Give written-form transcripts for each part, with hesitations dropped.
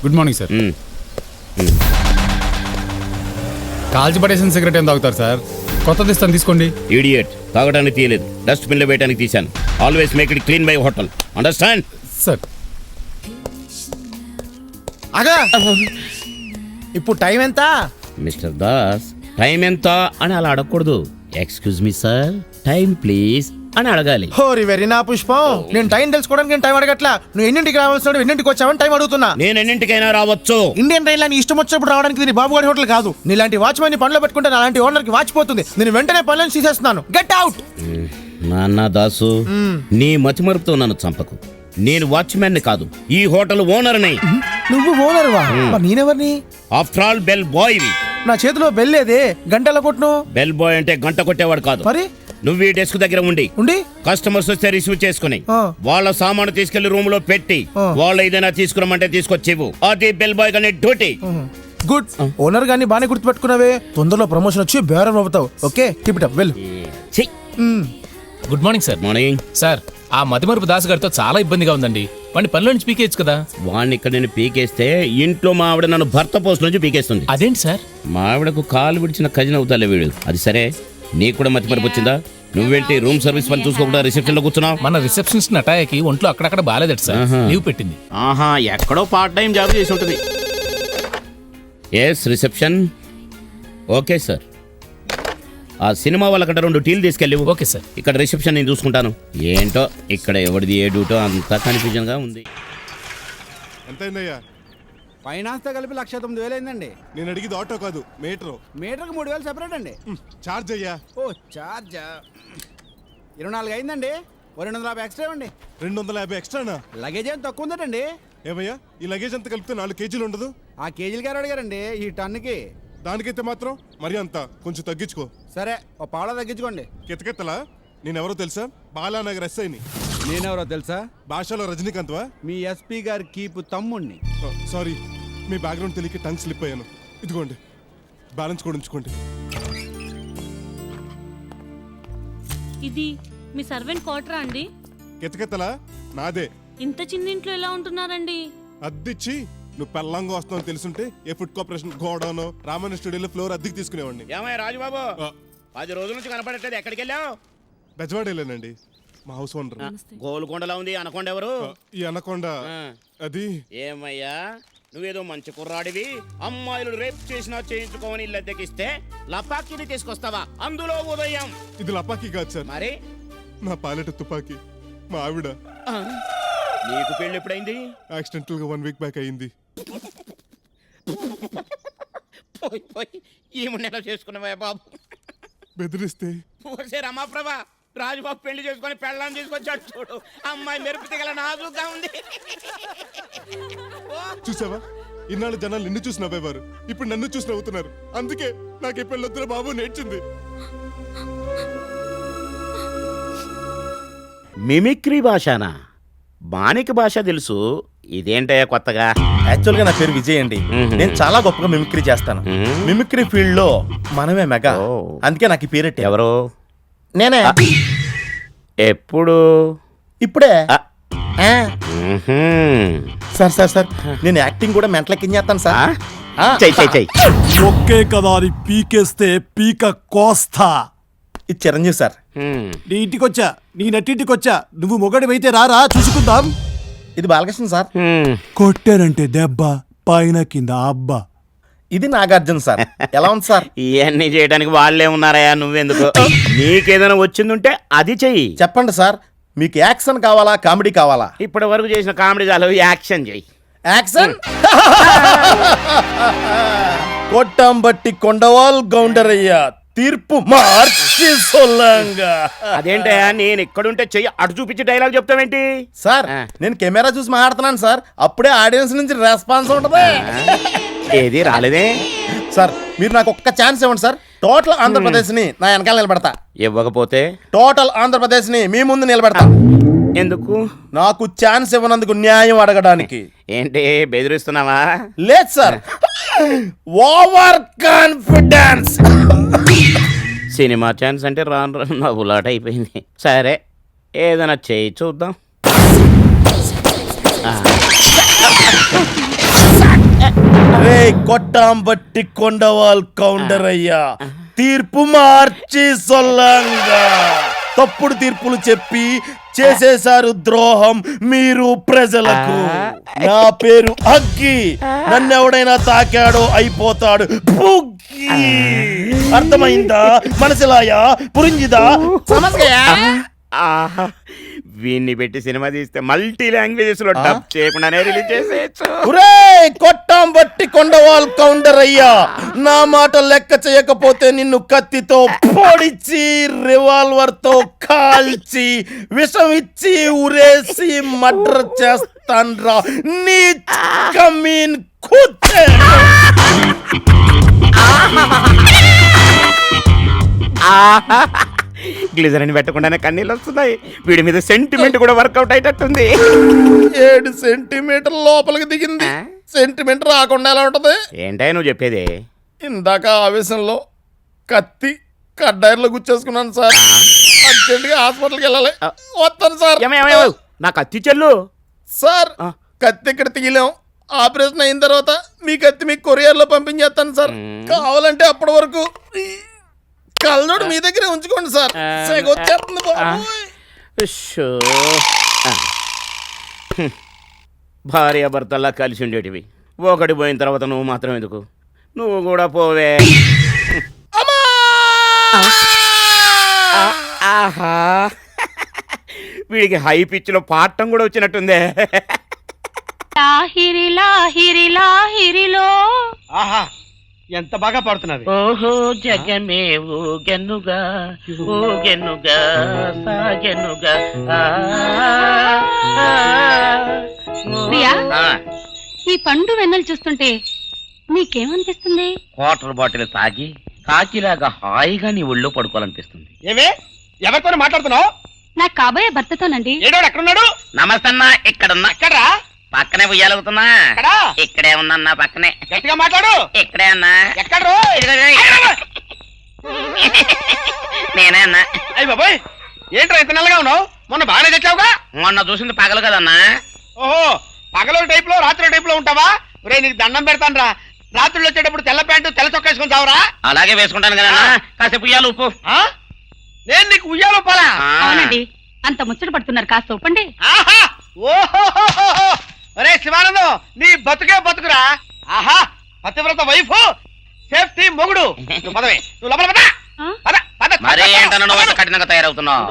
Good morning sir. కాల్చి పడేసిన cigarette ఏం తాగుతారు సార్? కొత్తది ఇస్తాను తీసుకోండి. ఇడియట్, తాగడానికి తీయలేదు, డస్ట్బిన్ లో వేయడానికి తీశాను. Always make it clean by hotel, understand? Sir అగా ఇప్పుడు టైం ఎంత? మిస్టర్ దాస్, టైం ఎంత అని అలా అడగకూడదు. Excuse me sir, time please అని అడగాలి. హోరి వెరీ నా పుష్పం, నేను టైం తెలుసుకోవడానికి నేను టైం అడగట్లా. నువ్వు ఎన్నింటికి రావాల్సిన ఎన్నింటికి వచ్చావని టైం అడుగుతున్నా. నేను ఎన్నింటికైనా రావచ్చు. ఇండియన్ రైల్ నీ ఇష్టం వచ్చినప్పుడు రావడానికి ఇది బాబుగారి హోటల్ కాదు. నీలాంటి వాచ్మెన్ ని పనిలో పెట్టుకుంటే అలాంటి ఓనర్ కి వాచిపోతుంది. నేను వెంటనే పనులను తీసేస్తున్నాను. Get out. నాన్న దాసు, నీ మతిమరుపుతో నన్ను చంపకు. నేను వాచ్మెన్ ని కాదు, ఈ హోటల్ ఓనర్ని. నువ్వు ఓనర్ వా? నేనెవరిని? After all bell boy. నా చేతిలో బెల్ లేదే, గంటల కొట్టును. బెల్ బాయ్ అంటే గంట కొట్టేవాడు కాదు. మరి నువ్వు ఈ డెస్క్ దగ్గర ఉండి కస్టమర్స్ వస్తే రిసీవ్ చేసుకుని వాళ్ళ సామాను తీసుకెళ్లి రూమ్ లో పెట్టి వాళ్ళు ఏదైనా తీసుకురమ్మంటే తీసుకొచ్చేవు. అది బెల్ బాయ్ గానే డ్యూటీ. గుడ్. ఓనర్ గాని బానే గుర్తుపెట్టుకున్నావే. తొందరలో ప్రమోషన్ వచ్చి బేరం అవుతావు. Okay, keep it up. Well. Good morning sir. Morning sir, ఆ మతిమరుపు దాస్ గారితో చాలా ఇబ్బందిగా ఉందండి. వాడిని పనిలో నుంచి పీకేయచ్చు కదా. వాడిని ఇక్కడ నేను పీకేస్తే ఇంట్లో మా ఆవిడ నన్ను భర్త పోస్ట్ నుంచి పీకేస్తుంది. అదేంటి సార్? మా ఆవిడకు కాలు విడిచిన కజిన్ అవుతాలే వీడు. అది సరే, నీకు కూడా మతిమరుపు వచ్చిందా? నువ్వేంటి రూమ్ సర్వీస్ పని చూసుకోకుండా రిసెప్షన్ లో కూర్చున్నావు? మన రిసెప్షనిస్ట్ నటాయకి ఒంట్లో అక్కడక్కడ బాలేదట సార్, లీవ్ పెట్టింది. ఆహా, ఎక్కడో పార్ట్ టైం జాబ్ చేసి ఉంటుంది. Yes, reception. ఓకే సార్, ఆ సినిమా వాళ్ళకంటే 2 టీలు తీసుకెళ్ళి. Okay sir. ఇక్కడ రిసెప్షన్ నేను చూసుకుంటాను. ఏంటో ఇక్కడ ఎవరిది ఏ డ్యూటో అంతా కన్ఫ్యూజన్ గా ఉంది. ఎంతైందయ్యా? ఫైనాన్స్ తో కలిపి 1,09,000 అయిందండి. నేను అడిగింది ఆటో కాదు, మీటర్. మీటర్కి 3,000 సెపరేట్ అండి. చార్జ్ అయ్యా. ఓ చార్జా 24 అయిందండి. 250 ఎక్స్ట్రా ఇవ్వండి. 250 ఎక్స్ట్రానా? లగేజ్ ఏం తక్కువ ఉందటండి. ఏమయ్యా, ఈ లగేజ్ అంతా కలిపితే 4 కేజీలు ఉండదు? ఆ కేజీలు గారు అడిగారండి ఈ టన్నుకి. దానికైతే మాత్రం మరి అంత కొంచెం తగ్గించుకో. సరే, ఓ పావులా తగ్గించుకోండి. కితకెత్తలా? నేనెవరో తెలుసా? బాలానగర్ ఎస్ఐని. నేనెవరో తెలుసా? భాషలో రజనీకాంత్ వా? మీ ఎస్పీ గారి కీపు తమ్ముణ్ణి. సారీ, మీ బ్యాక్గ్రౌండ్ తెలియక టంగ్ స్లిప్ అయ్యాను. ఇదిగోండి, బ్యాలెన్స్ కూడా ఉంచుకోండి. ఇది మీ సర్వెంట్ క్వార్టరా అండి? కితకెత్తలా? నాదే. ఇంత చిన్న ఇంట్లో ఎలా ఉంటున్నారండి? అద్దిచ్చి నువ్వు పెళ్ళంగా వస్తావు తెలుసుంటే ఏ ఫుడ్ కార్పొరేషన్ గోడౌన్ రామాయణ స్టూడియోలో ఫ్లోర్ అద్దెకి తీసుకునేవాడిని. ఏమయ్య రాజుబాబు, 10 రోజుల నుంచి కనపడట్లేదు, ఎక్కడికి వెళ్ళావు? బెజవాడేలేనండి, మా హౌస్ ఓనర్. గోల్కొండలా ఉంది, అనకొండ ఎవరు? ఈ అనకొండ అది. ఏమయ్యా, నువ్వేదో మంచి కుర్రాడివి, అమ్మాయిలు రేప్ చేసినా చేయించుకోమని ఇల్లు అద్దెకిస్తే లపాకిని తీసుకొస్తావా? అందులో ఉదయం. ఇది లపాకి కాదు సార్, మరి నా పాలెట తుపాకి. మా ఆవిడ. నీకు పెళ్ళి ఎప్పుడైంది? యాక్సిడెంటల్ గా 1 వీక్ బ్యాక్ అయింది. ఏమన్నా చేసుకున్నావా బాబు? బెదిరిస్తే రమాప్రభ, రాజుబాబు పెళ్లి చేసుకుని పెళ్ళాన్ని తీసుకొచ్చాడు చూడు. అమ్మాయి మెరుపు గల నాజుగా ఉంది. చూసావా, ఇన్నాళ్ళు జనాలు నిన్ను చూసి నవ్వేవారు, ఇప్పుడు నన్ను చూసి నవ్వుతున్నారు. అందుకే నాకు ఈ పెళ్ళొద్దున బాబు నేర్చింది. మిమిక్రీ భాషనా? బానిక భాష తెలుసు, ఇదేంటయ్యా కొత్తగా? యాక్చువల్ గా నా పేరు విజయ్ అండి. నేను చాలా గొప్పగా మిమిక్రీ చేస్తాను. మిమిక్రీ ఫీల్డ్ లో మనమే మెగా, అందుకే నాకు ఈ పేరెట్టి. ఎవరు? నేనే. ఎప్పుడు? ఇప్పుడే. సార్ సార్ సార్, నేను యాక్టింగ్ కూడా మెంటలెక్కించేస్తాను సార్. చెయ్యి. ఒకే కదా అని పీకేస్తే పీక కోస్తా. ఇది చిరంజీవి సార్. నీ ఇంటికొచ్చా, నీ నట్టింటికొచ్చా, నువ్వు మొగడివైతే రారా చూసుకుందాం. ఇది బాలకృష్ణ సార్. కొట్టారంటే దెబ్బ, పైన కింద అబ్బా. ఇది నాగార్జున సార్. ఎలా ఉంది సార్? ఇవన్నీ చేయడానికి వాళ్ళే ఉన్నారయ్యా, నువ్వెందుకు? నీకేదైనా వచ్చిందుంటే అది చెయ్యి. చెప్పండి సార్, మీకు యాక్షన్ కావాలా కామెడీ కావాలా? ఇప్పటి వరకు చేసిన కామెడీ చాలు, యాక్షన్ చెయ్యి. యాక్షన్. కొట్టం బట్టి కొండవాల్ గౌండరయ్యా, తీర్పు మార్చి సొల్లంగా. అదేంటయ్యా, నేను ఎక్కడుంటే చెయ్యి అటు చూపించి డైలాగ్ చెప్తావేంటి? సార్, నేను కెమెరా చూసి మాట్లాడుతున్నాను సార్, అప్పుడే ఆడియన్స్ నుంచి రెస్పాన్స్ ఉంటది. ఏది రాలేదే సార్, మీరు నాకు ఒక్క ఛాన్స్ ఇవ్వండి సార్. టోటల్ ఆంధ్రప్రదేశ్ ని నా వెనకాల నిలబెడతా. ఇవ్వకపోతే టోటల్ ఆంధ్రప్రదేశ్ ని మీ ముందు నిలబెడతా. ఎందుకు? నాకు ఛాన్స్ ఇవ్వనందుకు న్యాయం అడగడానికి. ఏంటి బెదిరిస్తున్నావా? లేదు sir, over confidence. Cinema chance అంటే రాను రాను నవ్వులాట అయిపోయింది. సరే, ఏదైనా చేయి చూద్దాం. కొట్టాంబట్టి కొండవాల్ కౌంటర్ అయ్యా తీర్పు మార్చి సొల్లంగా తప్పుడు తీర్పులు చెప్పి చేసేశారు ద్రోహం మీరు ప్రజలకు. నా పేరు అగ్గి, నన్నెవడైనా తాకాడో అయిపోతాడు బుగ్గి. అర్థమైందా? మనసులాయా పురింజిదా? సమస్యయా? ఆహా, వీన్ని పెట్టి సినిమా తీస్తే మల్టీ లాంగ్వేజెస్ లో డబ్ చేయకుండానే రిలీజ్ చేసేయచ్చు. కొట్టాం బట్టి కొండవాల్ కౌంటర్ అయ్యా, నా మాట లెక్క చేయకపోతే నిన్ను కత్తితో పొడిచి రివాల్వర్ తో కాల్చి విషం ఇచ్చి ఉరేసి మర్డర్ చేస్తాన్రా నీ కమీన్ కుత్తే. గ్లిజరిన్ పెట్టకుండానే కన్నీళ్ళు వస్తున్నాయి. వీడి మీద సెంటిమెంట్ కూడా వర్కౌట్ అయ్యేటట్టుంది. 7 సెంటీమీటర్ లోపలికి దిగింది. సెంటిమెంట్ రాకుండా ఎలా ఉంటది? ఏంటో నువ్వు చెప్పేది? ఇందాక ఆవేశంలో కత్తి కడ్డాయిలో గుచ్చేసుకున్నాను సార్. అర్జెంట్గా హాస్పిటల్కి వెళ్ళాలి. వస్తాను సార్. నా కత్తి చెల్లు. సార్ కత్తి ఇక్కడ తీయలేం. ఆపరేషన్ అయిన తర్వాత మీ కత్తి మీకు కొరియర్ లో పంపించేస్తాను సార్. కావాలంటే అప్పటి వరకు కళ్ళోడు మీ దగ్గరే ఉంచుకోండి సార్. వచ్చేస్తుంది బాబోయ్. భార్యాభర్తల్లా కలిసి ఉండేటివి ఒకటి పోయిన తర్వాత నువ్వు మాత్రం ఎందుకు? నువ్వు కూడా పోవే. ఆహా, వీడికి హై పిచ్ లో పాడటం కూడా వచ్చినట్టుందే. లాహిరి లాహిరి లాహిరిలో ఆహా ఎంత బాగా పాడుతున్నది. ఓహో జగమే ఊగెనుగా ఊగెనుగా సాగెనుగా. ప్రియా, ఈ పండు వెన్నెలు చూస్తుంటే నీకేమనిపిస్తుంది? వాటర్ బాటిల్ తాగి కాకిలాగా హాయిగా నీ ఒళ్ళో పడుకోవాలనిపిస్తుంది. ఏమే ఎవరితో మాట్లాడుతున్నావు? నాకు కాబోయే భర్తతోనండి. ఏడోడు ఎక్కడున్నాడు? నమస్తే అన్న, ఇక్కడున్నా. ఎక్కడ్రా? పక్కనే ఉయ్యాలవుతున్నా. ఇక్కడే ఉన్నా, పక్కనే. గట్టిగా మాట్లాడు. ఇక్కడే అన్నా. ఎక్కడ్రో? నేనే అన్నా. అయ్యి బాబాయ్ ఏంట్రా ఇంత నల్లగా ఉన్నావు? మొన్న బాగానే తెచ్చావుగా. మొన్న చూసింది పగలు కదన్నా. ఓహో, పగల టైప్ లో రాత్రి టైప్ లో ఉంటావా? రే నీకు దండం పెడతాను రా. రాత్రులు వచ్చేటప్పుడు తెల్ల ప్యాంటు తెల్ల చొక్కా వేసుకుని చావరా? అలాగే వేసుకుంటాను కదా. కాసేపు ఉయ్యాలు ఉప్పు. నేను నీకు ఉయ్యాలో పోలా? అవునండి, అంత ముచ్చట పడుతున్నారు, కాస్త ఒప్పండి. ఆహా, ఓహో, అరే శివానందం, నీ బతుకే బతుకురా. ఆహా, పతివ్రత వైఫ్, సేఫ్టీ మొగుడు. నువ్వు పదవే, నువ్వు లోపల పద. పద, పద, పద. మరే ఏంటన్నా నువ్వు అంత కఠినంగా తయారవుతున్నావు?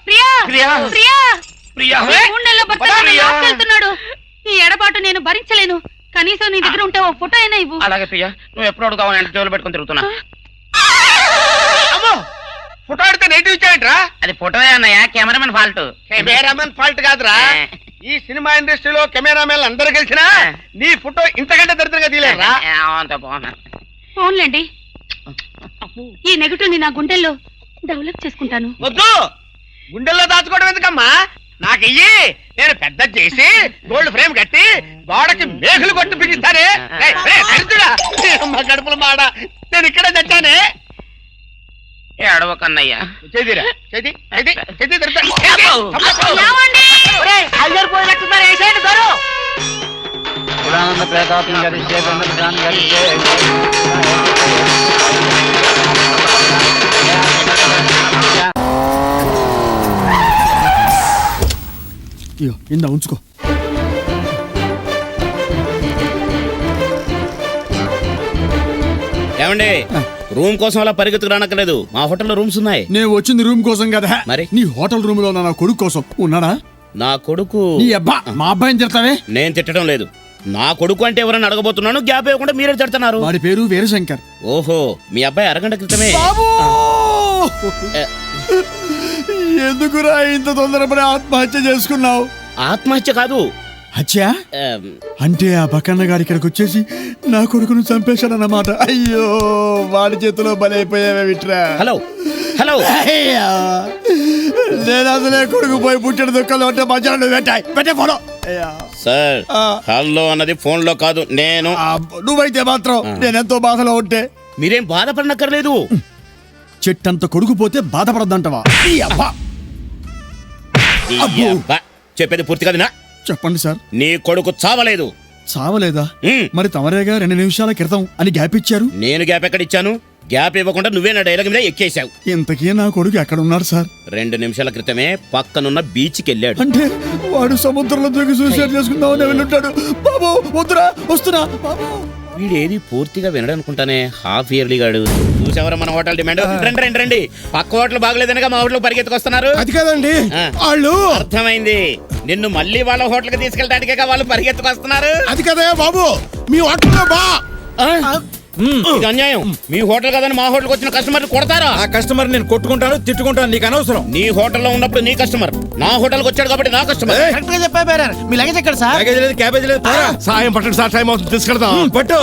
ప్రియా, ప్రియా. ప్రియా, ప్రియా. ఈ 3 నెలల భర్త నన్ను లాక్కెళ్తున్నాడు. ఈ ఎడబాటు నేను భరించలేను. కనీసం నీ దగ్గర ఉంటే ఓ ఫోటో అయినా ఇవ్వు. అలాగే ప్రియా, నువ్వు ఎప్పుడు అడుగుతావు అంటే జోలు పెట్టుకుని తిరుగుతున్నా. ఫోటో ఆడితే నెగిటివ్ ఇచ్చాయంట్రా? అది ఫోటో అన్నయ్య, కెమెరామెన్ ఫాల్ట్. కెమెరామెన్ ఫాల్ట్ కాదురా. ఈ సినిమా ఇండస్ట్రీలో కెమెరామెన్ అందరూ కలిసినా నీ ఫోటో ఇంతకంటే దరిద్రంగా తీయలేరా? ఫోన్లేండి, ఈ నెగటివ్ ని నా గుండెల్లో డెవలప్ చేసుకుంటాను. వద్దు, గుండెల్లో దాచుకోవడం ఎందుకమ్మా? నాకు ఇయ్యి, నేను పెద్ద చేసి గోల్డ్ ఫ్రేమ్ కట్టి గోడకి మేకులు కొట్టి బిగిస్తానే. అమ్మ కడుపుల మాడ, నేను ఇక్కడే తెచ్చానే. ఏడవకన్నయ్యా. చేదిరా, చేతి చేతి చేతి ఇందా ఉంచుకో. ఏమండి, రూమ్ కోసం అలా పరిగెత్తుకు రానక్కర్లేదు. మా హోటల్లో రూమ్స్ ఉన్నాయి. నేను వచ్చింది రూమ్ కోసం కదా. మరి నీ హోటల్ రూమ్ లో నా కొడుకు కోసం ఉన్నాడా? నా కొడుకు. నీ అబ్బా, మా అబ్బాయిని తిడతావే? నేను తిట్టడం లేదు. నా కొడుకు అంటే ఎవరైనా అడగబోతున్నాను, గ్యాప్ ఇవ్వకుండా మీరే తిడుతున్నారు. వాడి పేరు వీరశంకర్. ఓహో, మీ అబ్బాయి అరగంట క్రితమే. ఎందుకురా ఇంత తొందరపడి ఆత్మహత్య చేసుకున్నావు? ఆత్మహత్య కాదు, హత్య. అంటే ఆ బకన్న గారి ఇక్కడికి వచ్చేసి నా కొడుకును చంపేశాడన్నమాట. అయ్యో, వాడి చేతిలో బలైపోయావే విట్రా. హలో హలో, నేను అసలే కొడుకు పోయి పుట్టిన దుఃఖంలో ఉంటే మధ్యాహ్నం పెట్టే ఫోటో. సార్, హలో అన్నది ఫోన్ లో కాదు. నేను నువ్వైతే మాత్రం నేనెంతో బాధలో ఉంటే. మీరేం బాధపడనక్కర్లేదు. చెట్టంత కొడుకు పోతే బాధపడద్దంటవా? చెప్పేది పూర్తి కదనా? చెప్పండి సార్. నీ కొడుకు చావలేదు, చావలేదా ఉమ్. మరి తమరేగా 2 నిమిషాల క్రితం అని గ్యాప్ ఇచ్చారు. నేను గ్యాప్ ఎక్కడ ఇచ్చాను? గ్యాప్ ఇవ్వకుండా నువ్వే నా డైలాగ్ మీద ఎక్కేశావు. ఇంతకీ నా కొడుకు ఎక్కడ ఉన్నాడు సార్? 2 నిమిషాల క్రితమే పక్కనున్న బీచ్కి వెళ్ళాడు. అంటే వాడు సముద్రంలో దూకి సూసైడ్ చేసుకుందామని వెళ్ళుంటాడు. బాబు వద్దురా, వస్తున్నా బాబు. వీడేది పూర్తిగా వినడనుకుంటానే, హాఫ్ ఇయర్లీ గాడు. చూసేవరా మన హోటల్ డిమాండ్? రండి రండి రండి, పక్క హోటల్ బాగలేదనగా మా హోటల్ పరిగెత్తుకొస్తున్నారు. అది కాదండి ఆ. వాళ్ళు. అర్థమైంది, నిన్ను మళ్ళీ వాళ్ళ హోటల్కి తీసుకెళ్ళడానికి వాళ్ళు పరిగెత్తుకొస్తున్నారు. అది కదా బాబు, మీ హోటల్లో బా. ఇది అన్యాయం. మీ హోటల్ కదని మా హోటల్కి వచ్చిన కస్టమర్ కొడతారా? ఆ కస్టమర్ నేను కొట్టుకుంటాను, తిట్టుకుంటాను, నీకు అనవసరం. నీ హోటల్లో ఉన్నప్పుడు నీ కస్టమర్, నా హోటల్కి వచ్చాడు కాబట్టి నా కస్టమర్. కరెక్ట్ గా చెప్పా బేరర్. మీ లగేజ్ ఎక్కడ సార్? ప్యాకేజ్ లేదు, క్యాబేజ్ లేదు, పోరా. సాయం పట్టండి సార్, టైం అవుతుంది, తీసుకెళ్దాం. పట్టు.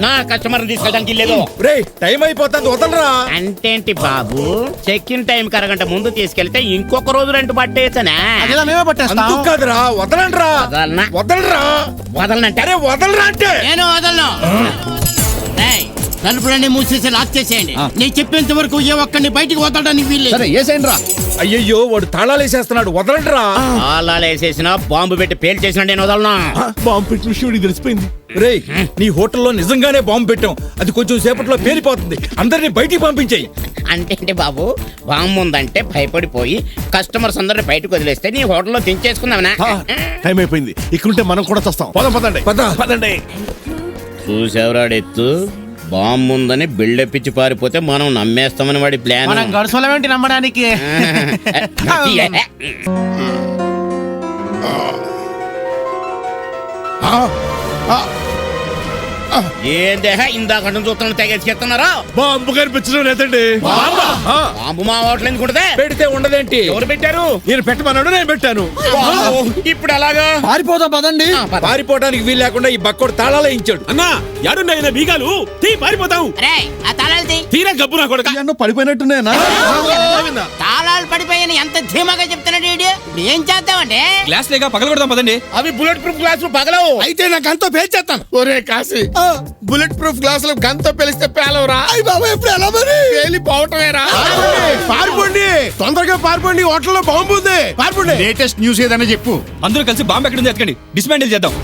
నా కస్టమర్ తీసుకెళ్ళడానికి లేదు. రే టైం అయిపోతుంది, వదలరా. అంటేంటి బాబు, చెక్ ఇన్ టైం కరగంట ముందు తీసుకెళ్తే ఇంకొక రోజు రెంట్ పట్టేయచ్చనా? అదేలా మేమే పట్టేస్తాం. అందుకు కాదురా, వదలండ్రా. వదలనా? వదలరా. వదలనంటే అరే వదలరా అంటే. నేను వదలను. తలుపులన్నీ మూసేసి లాక్ చేసేయండి. నేను చెప్పేంత వరకు ఏ ఒక్కడిని బయటికి వదలడానికి వీల్లేదు. అయ్యయ్యో వాడు తాళాలు వేసేస్తున్నాడు, వదలండ్రా. తాళాలు వేసేసిన బాంబు పెట్టి పేల్ చేసిన నేను వదలనా? బాంబు పెట్టిన విషయం నీకు తెలిసిపోయింది. రే నీ హోటల్లో నిజంగానే బాంబు పెట్టాం, అది కొంచెం సేపట్లో పేలిపోతుంది, అందరినీ బయటికి పంపించేయి. అంటే బాబు, బాంబు ఉందంటే భయపడిపోయి కస్టమర్స్ అందరిని బయటకు వదిలేస్తే నీ హోటల్లో దించేసుకుందామనా? టైం అయిపోయింది, ఇక్కడుంటే మనం కూడా వస్తాం. పదం పదండి. పదండి. చూసేవరాడెత్తు, బాంబు ఉందని బిల్డెప్పిచ్చి పారిపోతే మనం నమ్మేస్తామని వాడి ప్లాన్. మనం గడుసోలేంటి నమ్మడానికి? ఏం దేహ ఇందాక చూస్తున్న తెగేసుకెళ్తున్నారా? బాంబు కనిపించడం లేదండి. బాంబు మా హోటల్ ఎందుకు ఉంటదే? పెడితే ఉండదేంటి? ఎవరు పెట్టారు? నేను పెట్టమన్నాడు, నేను పెట్టాను. బాంబు ఇప్పుడు ఎలాగా? పారిపోదాం పదండి. పారిపోవడానికి వీలు లేకుండా ఈ బక్కోడు తాళాలు వేయించాడు. అన్నా యాడున్నాయి బీగాలు? తీ పారిపోతాం. ఆ తాళాలు తీ. తీరా గబ్బు నా కొడుక. అన్న పడిపోయినట్టున్నాయనా? తాళాలు పడిపోయాయని ఎంత ధీమాగా చెప్తున్నాడు వీడు. ఇప్పుడు ఏం చేద్దామంటే గ్లాస్ లేక పగలగొడదాం పదండి. అవి బుల్లెట్ ప్రూఫ్ గ్లాసులు పగలవు. అయితే నా గంతో పేల్చేస్తాను. ఒరే కాశీ, బుల్లెట్ ప్రూఫ్ గ్లాసులు గంతో పేలిస్తే పేలవరా? అయ్యి బాబా, ఎప్పుడు ఎలా మరి? పేలిపోవటమేరా. పారిపోండి, తొందరగా పారిపోండి, హోటల్లో బాంబు ఉంది. పారిపోండి. లేటెస్ట్ న్యూస్ ఏదైనా చెప్పు. అందరూ కలిసి బాంబు ఎక్కడ ఉంది ఎత్తుకండి, డిస్మాండిల్ చేద్దాం.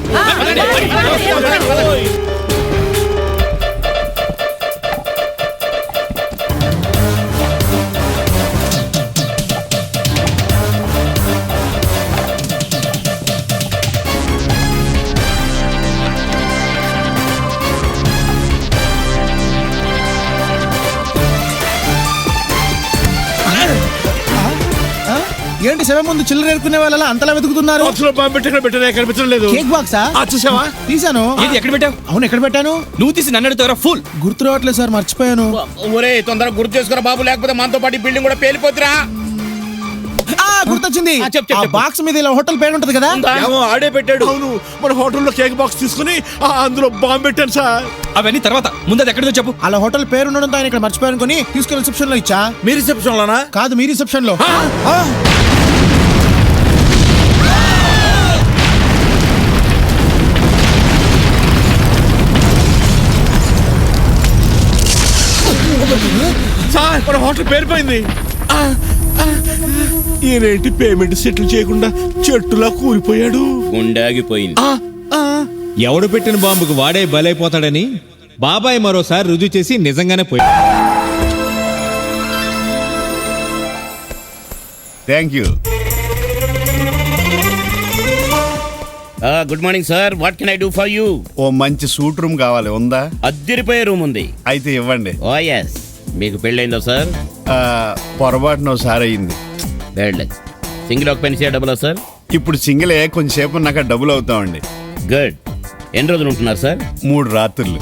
ఏంటి శవం ముందు చిల్లర ఏరుకునే వాళ్ళ అంతలా వెతుకుతున్నారు? బాక్స్ లో బాంబు పెట్టి పెట్టనే కనిపించడం లేదు. కేక్ బాక్సా? చూసావా? తీసాను. ఏది ఎక్కడ పెట్టావు? అవును, ఎక్కడ పెట్టాను? నువ్వు తీసి నన్ను అడుగుతారా? ఫుల్ గుర్తు రావట్లేదు సార్, మర్చిపోయాను. ఒరే తొందరగా గుర్తు చేసుకురా బాబు, లేకపోతే మనతో పాటు బిల్డింగ్ కూడా పేలిపోతురా. గుర్తొచ్చింది. చెప్పు. ఆ బాక్స్ మీద ఇలా హోటల్ పేరు ఉంటది కదా? ఏమో ఆడే పెట్టాడు. అవును, మన హోటల్లో కేక్ బాక్స్ తీసుకుని అందులో బాంబు పెట్టాను సార్. అవన్నీ తర్వాత, ముందు అది ఎక్కడిదో చెప్పు. అలా హోటల్ పేరు ఉండడంతో ఆయన ఇక్కడ మర్చిపోయాను కొని తీసుకెళ్లి రిసెప్షన్ లో ఇచ్చా. మీ రిసెప్షన్ లోనా? కాదు, మీ రిసెప్షన్ లో. సార్, మన హోటల్ పేరుపోయింది. ఈయనేంటి పేమెంట్ సెటిల్ చేయకుండా చెట్టులా కూలిపోయాడు. గుండాగిపోయింది. ఎవడు పెట్టిన బాంబుకు వాడే బలైపోతాడని బాబాయ్ మరోసారి రుజువు చేసి నిజంగానే పోయాడు. Thank you. Good morning sir, what can I do for you? ఓ మంచి సూట్ రూమ్ కావాలి, ఉందా? అద్దరిపోయే రూమ్ ఉంది. అయితే ఇవ్వండి. ఓ ఎస్. మీకు పెళ్ళైందా సార్? పొరపాటున ఒకసారి అయింది. Single occupancy double sir? ఇప్పుడు సింగిలే, కొంచెంసేపు నాకు డబుల్ అవుతామండి. గుడ్. ఎన్ని రోజులు ఉంటున్నారు సార్? 3 రాత్రులు.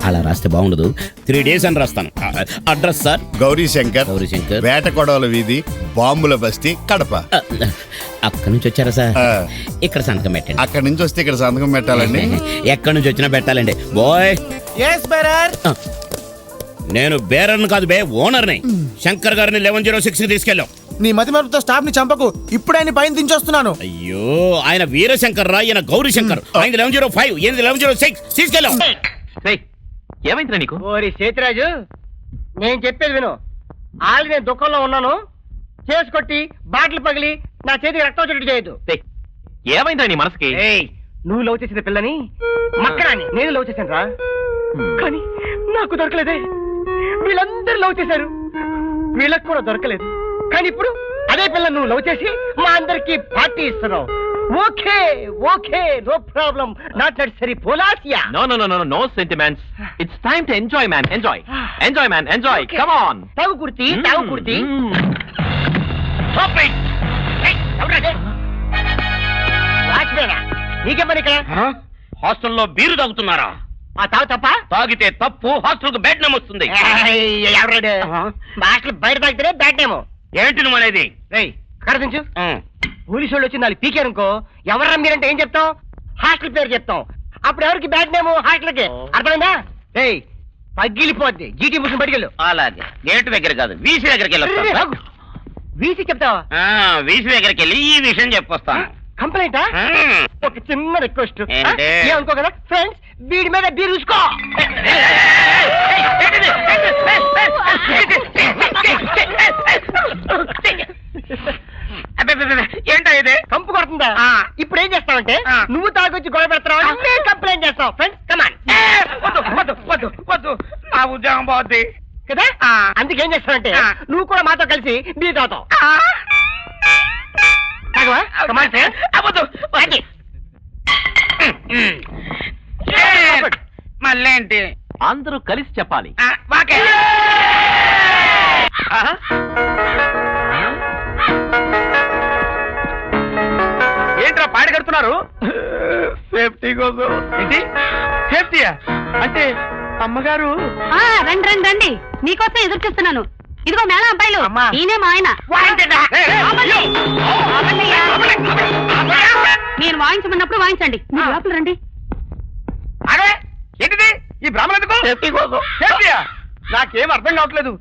అలా రాస్తే బాగుండదు, 3 days అని రాస్తాను. Address sir? గౌరీ శంకర్, వేట కొడవల వీధి, బాంబుల బస్తీ, కడప. అక్కడి నుంచి వచ్చారా సార్? ఇక్కడ సంతకం పెట్టండి. అక్కడి నుంచి వస్తే ఇక్కడ సంతకం పెట్టాలండి? ఎక్కడి నుంచి వచ్చినా పెట్టాలండి. బాయ్. నేను బేరర్ని కాదు బే, ఓనర్ని. శంకర్ గారిని 1106 తీసుకెళ్ళాం. నీ మతి మరుపుతో స్టాఫ్ ని చంపకు, ఇప్పుడే ఆయన పైన దించొస్తున్నాను. అయ్యో, ఆయన వీరశంకర్ రా, ఈయన గౌరీ శంకర్. ఆయన 1105, ఈయన 1106 తీసుకెళ్ళాం. ఏమైందిరా నీకు? ఓరి సేతిరాజు, నేను చెప్పేది విను. ఆల్రెడీ నేను దుఃఖంలో ఉన్నాను. చేసుకొట్టి బాటిల్ పగిలి నా చేతికి రక్తం చెట్టు చేయొద్దు. ఏమైందిరా నీ మనసుకి? నువ్వు లవ్ చేసిన పిల్లని మక్కరాని నేను లవ్ చేశాను రా, కానీ నాకు దొరకలేదే. వీళ్ళందరూ లవ్ చేశారు, వీళ్ళకి కూడా దొరకలేదు. కానీ ఇప్పుడు అదే పిల్ల నువ్వు లవ్ చేసి మా అందరికి పార్టీ ఇస్తున్నావు. Okay okay, no problem, not necessary పోలాసియా. No sentiments. It's time to enjoy man. Enjoy man, enjoy. Come on. తాగు కుర్తి, తాగు కుర్తి. నీకే పని ఇక్కడ? హాస్టల్లో బీరు తాగుతున్నారా? ఆ తాగు తప్ప? తాగితే తప్పు, హాస్టల్ కు బెడ్ నేమ్ వస్తుంది. ఎవరాడు? హాస్టల్ బయట తాగితేనే బ్యాడ్ నేమ్. ఏంటి నువ్వు అనేది? రేయ్ కడదించు. పోలీసు వాళ్ళు వచ్చి నాలుగు పీకారనుకో, ఎవరన్నా మీరంటే ఏం చెప్తాం? హాస్టల్ పేరు చెప్తాం. అప్పుడు ఎవరికి బ్యాడ్ నేమ్? హాస్టల్కి. అర్థమైందా? రేయ్ పగిలిపోద్ది. జీటీ ముసుగు పట్టుకెళ్ళు. అలాగే, గేట్ దగ్గర కాదు, వీసీ దగ్గరికి వెళ్ళొస్తా. వీసీ చెప్తావా? వీసీ దగ్గరికి వెళ్ళి ఈ విషయం చెప్పొస్తాను. కంప్లైంటా? ఒక చిన్న రిక్వెస్ట్. ఏంటి? ఏమనుకో కదా ఫ్రెండ్స్, వీడి మీద బీరు చూసుకో. ఏంటో ఇది? కంపు కొడుతుందా? ఇప్పుడు ఏం చేస్తావంటే నువ్వు తాగొచ్చి గొడవ పెడతావు, నేను కంప్లైంట్ చేస్తావు. Friends come on. వద్దు, ఆ ఉద్యోగం పోద్ది కదా. అందుకేం చేస్తావంటే నువ్వు కూడా మాతో కలిసి బీరు తాగుతావు. తాగవా? Come on friends. మళ్ళీ ఏంటి? అందరూ కలిసి చెప్పాలి. ఏంట్రా పాడి కడుతున్నారు? సేఫ్టీ కోసం. ఏంటి సేఫ్టీయా? అంటే అమ్మగారు. రండి రండి రండి, మీకోసం ఎదురు చూస్తున్నాను. ఇదిగో మేళ అబ్బాయిలు, అమ్మా. ఈయనే మా ఆయన. నేను వాయించమన్నప్పుడు వాయించండి. మీరు లోపల రండి. అరే ఏంటిది ఈ భ్రమలు ఎందుకు? సేఫ్టీ కోసం. సేఫ్టీయా? నాకేం అర్థం కావట్లేదు.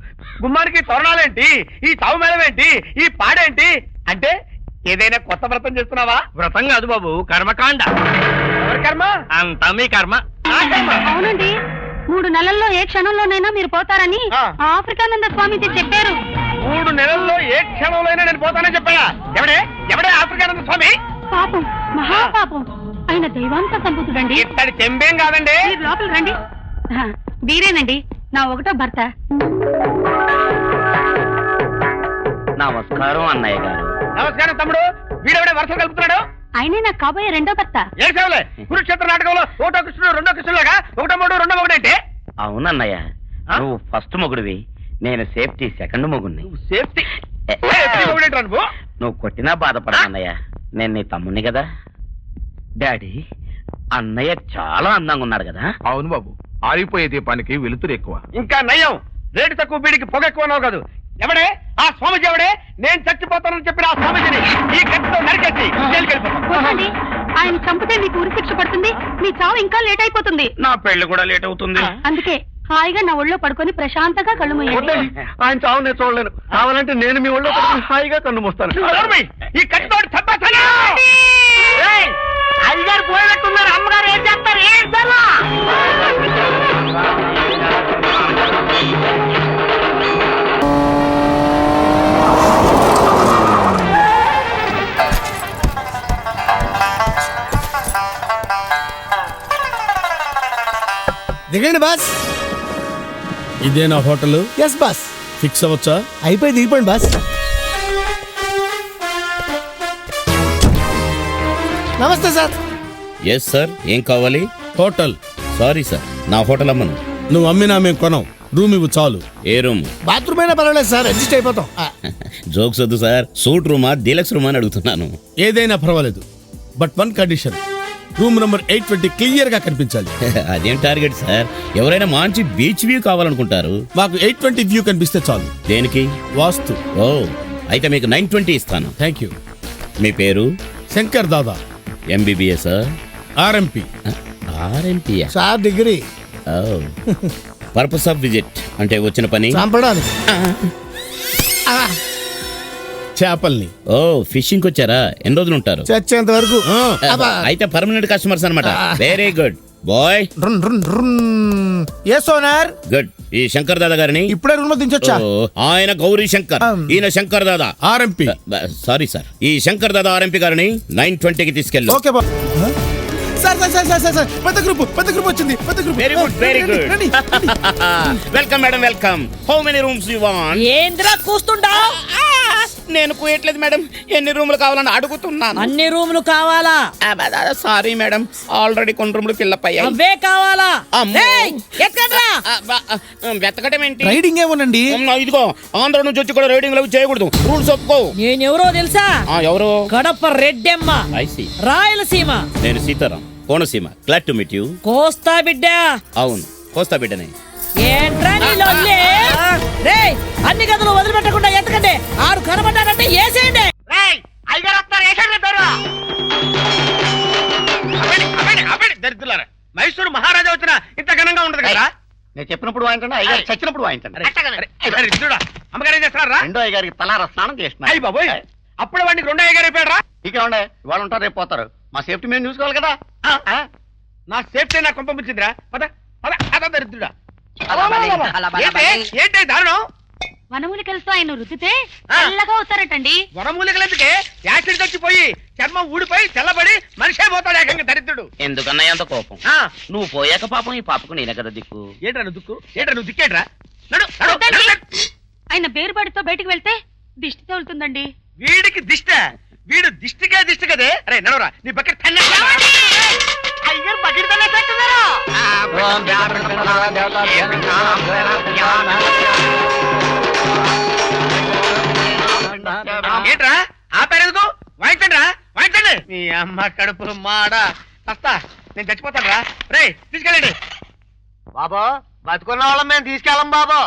గుమ్మానికి తోరణాలేంటి, ఈ చావు మేళం ఏంటి, ఈ పాడేంటి? అంటే ఏదైనా కొత్త వ్రతం చేస్తున్నావా? వ్రతం కాదు బాబు, కర్మకాండ. ఎవరి కర్మ? అంతా మీ కర్మ. నా కర్మ. అవునండి, 3 నెలల్లో ఏ క్షణంలోనైనా మీరు పోతారని ఆఫ్రికానంద స్వామీజీ చెప్పారు. 3 నెలల్లో ఏ క్షణంలో నేను పోతానని చెప్పాడా? ఎవడే ఆఫ్రికానంద స్వామి? పాపం, మహాపాపం. ఆయన దైవాంత సంబుద్ధుడండి. ఇత్తడి చెంబేం కాదండి. మీరు లోపల రండి. వీరేనండి నా 1వ భర్త. నమస్కారం అన్నయ్య గారు. నమస్కారం తమ్ముడు. వీడెవడే వరుస కలుపుతున్నాడు? ఆయనే నాకు కాబోయే 2వ భర్త. ఏ సేవలే? కురుక్షేత్ర నాటకంలో 1 కృష్ణుడు 2 కృష్ణులాగా 1 3 2 1 అంటే? అవునన్నయ్య, నువ్వు ఫస్ట్ మొగుడివి, నేను సేఫ్టీ సెకండ్ మొగుడిని. సేఫ్టీ మొగుడేంట్రా నువ్వు? నువ్వు కొట్టినా బాధపడనన్నయ్య, నేను నీ తమ్ముణ్ణి కదా. డాడీ, అన్నయ్య చాలా అందంగా ఉన్నాడు కదా. అవును బాబు, ఆరిపోయే దీపానికి వెలుతురు ఎక్కువ. ఇంకా నయ్యం, రేటు తక్కువ బీడికి పొగ ఎక్కువ అన్నావు కాదు. ఎవడే ఆ స్వామిజీ? ఎవడే? నేను చచ్చిపోతానని చెప్పిన ఆ స్వామిజీని ఈ కత్తితో నరికేసి వద్దండి, ఆయన చంపితే మీకు ఉరిశిక్ష పడుతుంది. మీ చావు ఇంకా లేట్ అయిపోతుంది. నా పెళ్లి కూడా లేట్ అవుతుంది. అందుకే హాయిగా నా ఒళ్ళో పడుకొని ప్రశాంతంగా కళ్ళు మూయండి. ఆయన చావు నేను చూడలేను. కావాలంటే నేను మీ ఒళ్ళో పడుకొని హాయిగా కన్ను మూస్తాను. ఈ కత్తితో చంపేస్తాను. అయ్యగారు పోయినట్టున్నారు, అమ్మగారు ఏం చేస్తారు? ఏం చేయాలా? దిగండి బాస్. ఇదే నా హోటల్. Yes boss. ఫిక్స్ అవ్వచ్చా? అయిపోయి దిగిపోండి బాస్. నమస్తే సార్. ఎస్ సార్, ఏం కావాలి? హోటల్. సారీ సార్, నా హోటల్ అమ్మను. నువ్వు అమ్మినా మేము కొనం. రూమ్ ఇవ్వు చాలు. ఏ రూమ్? బాత్రూమ్ అయినా పర్వాలేదు సార్, అడ్జస్ట్ అయిపోతాం. జోక్స్ వద్దు సార్, సూట్ రూమా డీలక్స్ రూమా అని అడుగుతున్నాను. ఏదైనా పర్వాలేదు, but 1 condition. Room number 820 clear గా కనిపించాలి. అదేం టార్గెట్ సార్? ఎవరైనా మంచి బీచ్ వ్యూ కావాలనుకుంటారు. మాకు 820 వ్యూ కనిపిస్తే చాలు. దేనికి? వాస్తు. ఓ, అయితే మీకు 920 ఇస్తాను. Thank you. మీ పేరు? Shankar Dada. MBBS? RMP. RMP sir degree. Purpose of visit అంటే వచ్చిన పని చంపడానికి. చేపల్ని. ఓ, ఫిషింగ్ వచ్చారా? ఎన్ని రోజులు ఉంటారు? చచ్చేంత వరకు. అయితే పర్మనెంట్ కస్టమర్స్ అన్నమాట. Very good boy. Yes owner. Good. ఈ శంకర్ దాదా గారిని ఇప్పుడే రూమ్ లో దించొచ్చా? ఆయన గౌరీ శంకర్, ఈయన Shankar Dada RMP. Sorry sir, ఈ శంకర్ దాదా ఆర్ఎంపీ గారిని 920కి తీసుకెళ్ళు. ఓకే బాబు. Sir sir sir sir sir పెద్ద గ్రూప్ వచ్చింది పెద్ద group very good very good welcome madam welcome how many rooms you want ఏంద్రా కూస్తుండా? నేను కూయట్లేదు మేడం ఎన్ని రూములు కావాలని అడుగుతున్నాను అన్ని రూములు కావాలా? సారీ మేడం ఆల్రెడీ కొన్ని రూములు ఫిల్అప్ అయ్యాయి అవే కావాలా? అమ్మో. ఏయ్, ఎక్కడ్రా? వెతకడం ఏంటి రైడింగ్ ఏమోనండి. ఇదిగో ఆంధ్ర నుంచి వచ్చి కూడా రైడింగ్ అవి చేయకూడదు రూల్స్ ఒప్పుకో నేనెవరో తెలుసా? ఎవరు కడప రెడ్డెమ్మ, ఐసి రాయలసీమ, నేను Sitaram Konaseema glad to meet you Kosta బిడ్డ. అవును కోస్తా బిడ్డనే ఏంట్రా నీ లొల్లి? రేయ్, అన్ని గదులు వదిలిపెట్టకుండా ఎత్తకండి. ఆడు కనబడ్డాడంటే ఏసేయండి. అయ్యగారు వస్తారు వేసాడు పేరు దరిద్రులారా మైసూరు మహారాజా వచ్చిన ఇంత ఘనంగా ఉండదు కదా నేను చెప్పినప్పుడు వాయించండి అయ్యగారు చచ్చినప్పుడు వాయించండి దరిద్రుడా అమ్మగారు ఏం చేస్తున్నారా రెండో అయ్యగారికి తలార స్నానం చేస్తున్నారు. అయ్యి బాబోయ్ అప్పుడు వాడికి రెండో అయ్యగారు అయిపోయారా ఇక ఉండే వాళ్ళు ఉంటారు రేపు పోతారు మా సేఫ్టీ మేము చూసుకోవాలి కదా. నా సేఫ్టీ నాకు పంపించిందిరా పద పద అదా దరిద్రుడా ఏంటి దారుణం వనమూలికలతో ఆయన రుద్దితే చల్లగా అవుతారటండి. వనమూలికలెందుకే యాసిడ్ వచ్చిపోయి చర్మం ఊడిపోయి తెల్లబడి మనిషే పోతాడు ఏకంగా దరిద్రుడు ఎందుకన్నా ఎంత కోపం నువ్వు పోయాక పాపం ఈ పాపకు నేనే కదా దిక్కు ఏంట్రా నువ్వు దిక్కు ఏంట్రా నువ్వు దిక్కేట్రా నడు నడు, నడు, నడు. ఆయన బేరుబాటుతో బయటికి వెళ్తే దిష్టి తగులుతుందండి. వీడికి దిష్ట వీడు దిష్టి కదే అరే నడవరా నీ బకెట్ అయ్యారు బకెట్ ఏంట్రా ఆపారెందుకు వాయించండి రా వాయించండి మీ అమ్మ కడుపులు మాడ వస్తా నేను చచ్చిపోతాను రా రే తీసుకెళ్ళండి బాబా బతుకున్న వాళ్ళం మేము తీసుకెళ్ళం బాబా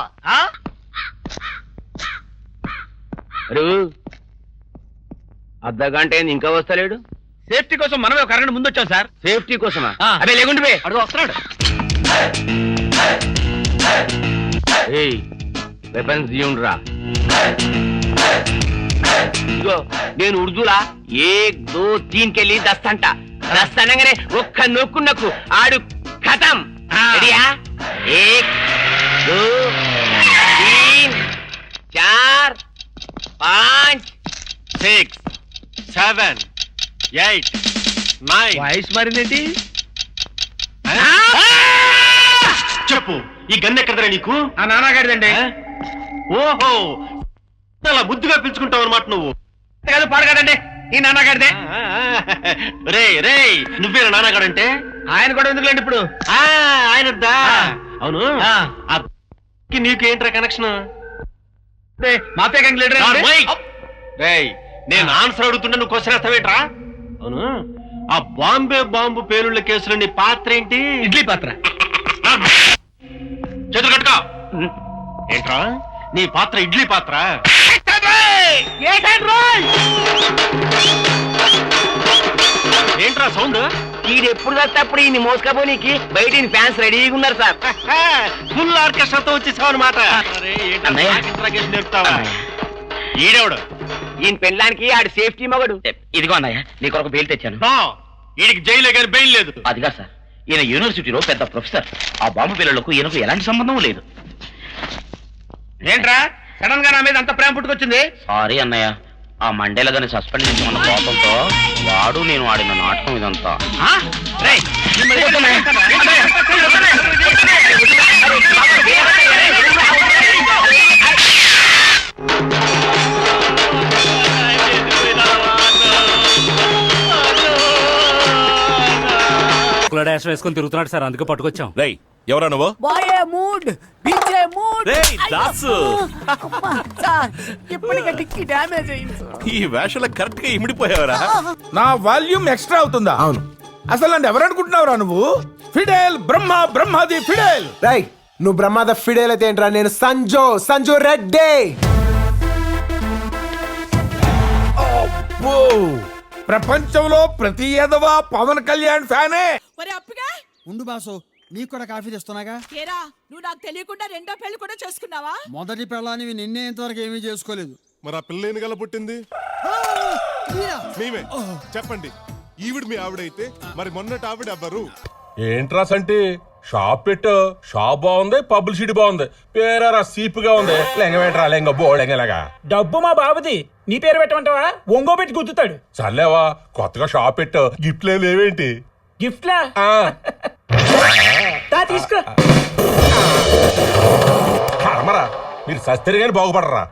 అర్ధగంట ఇంకా వస్తలేడు సేఫ్టీ కోసం మనమే ఒక అరగంట ముందు వచ్చాం సార్ సేఫ్టీ కోసమా అదే లేకుంటే అడుగు వస్తున్నాడు వెపన్స్ రా ఇగో నేను ఉర్దూలా 1 2 3 కెళ్ళి దస్తంట దస్తనగానే ఒక్క నొక్కు ఆడు ఖతం రెడీయా 1 2 3 4 5 6 7 8 9 వాయిస్ మారిందేంటి చెప్పు ఈ గన్ ఎక్కడరా నీకు? ఆ నాన్నగారిదండి ఓహో అలా ముద్దుగా పిలుచుకుంటావు అనమాట నువ్వు. కాదు పాడు కదండి ఈ నాన్నగారిదే రే రే నువ్వేనా నాన్నగాడంటే? ఆయన కూడా ఎందుకులేండి ఇప్పుడు ఆయనద్దా? అవును నీకు ఏంట్రా కనెక్షన్? మాఫియా గ్యాంగ్ లీడర్ రేయ్ నేను ఆన్సర్ అడుగుతుంటే నువ్వు క్వశ్చన్ వేస్తావేంట్రా? అవును ఆ బాంబే బాంబు పేలుళ్ళ కేసులో నీ పాత్ర ఏంటి? ఇడ్లీ పాత్ర చేతులు కట్టుకో. ఏంట్రా నీ పాత్ర ఇడ్లీ పాత్ర? ఏంట్రా సౌండ్? ఎప్పుడు చస్తప్పుడు ఈ మోసుకపోనీకి బయట ఫ్యాన్స్ రెడీగా ఉన్నారు సార్ ఫుల్ ఆర్కెస్ట్రాతో వచ్చేసావు అనమాట. నేర్పుతావా? ఈడెవడు? ఈయన పెళ్ళడానికి ఆడి సేఫ్టీ మగడు ఇదిగో అన్నయ్య నీకు ఒక బెయిల్ తెచ్చాను ఈయనకి జైలే కానీ బెయిల్ లేదు. అదిగా సార్ ఈయన యూనివర్సిటీలో పెద్ద ప్రొఫెసర్ ఆ బాంబు పిల్లలకు ఈయనకు ఎలాంటి సంబంధం లేదు. ఏంట్రా సడన్ గా నా మీద అంత ప్రేమ పుట్టుకొచ్చింది? సారీ అన్నయ్య ఆ మండేల గారిని సస్పెండ్ చేసి మన కోపంతో వాడు నేను ఆడిన నాటకం ఇదంతా డాష్ వేసుకొని తిరుగుతున్నాడు సార్ అందుకే పట్టుకొచ్చాం. రేయ్ ఎవరా నువ్వు? ఈ వేషాల కరెక్ట్ గా ఇమిడిపోయావరా? నా వాల్యూమ్ ఎక్స్ట్రా అవుతుందా? అవును. అసలు నన్ను ఎవరనుకుంటున్నావురా నువ్వు? ఫిడేల్ బ్రహ్మాది ఫిడేల్. రైట్ నువ్వు బ్రహ్మాద ఫిడేల్ అయితే ఏంట్రా? నేను సంజు రెడ్డి. ప్రపంచంలో ప్రతి ఎదవా పవన్ కళ్యాణ్ ఫ్యానే. ఉండు బాసు నీకు కూడా కాఫీ తెస్తున్నాగా. నువ్వు నాకు తెలియకుండా రెండో పెళ్లి కూడా చేసుకున్నావా? మొదటి పెళ్ళాన్ని నిన్నే ఇంతవరకు ఏమీ చేసుకోలేదు. మరి ఆ పిల్ల ఎన్ని గల పుట్టింది? మేమే చెప్పండి. ఈవిడ మీ ఆవిడైతే మరి మొన్నటి ఆవిడ ఎవ్వరు? ఏంట్రా సంటి షాప్ పెట్టు. షాప్ బాగుంది, పబ్లిసిటీ బాగుంది, పేరా సీప్ గా ఉంది. లెంగవేట్రా లెంగ బోళెంగలాగా. డబ్బు మా బాబుది, నీ పేరు పెట్టమంటావా? ఒంగో పెట్టి గుర్తుతాడు. చల్లేవా కొత్తగా షాప్ పెట్టు, గిఫ్ట్లే లేవేంటి? గిఫ్ట్ లా తీసుకో. కర్మరా మీరు సస్తరి గాని బాగుపడరా.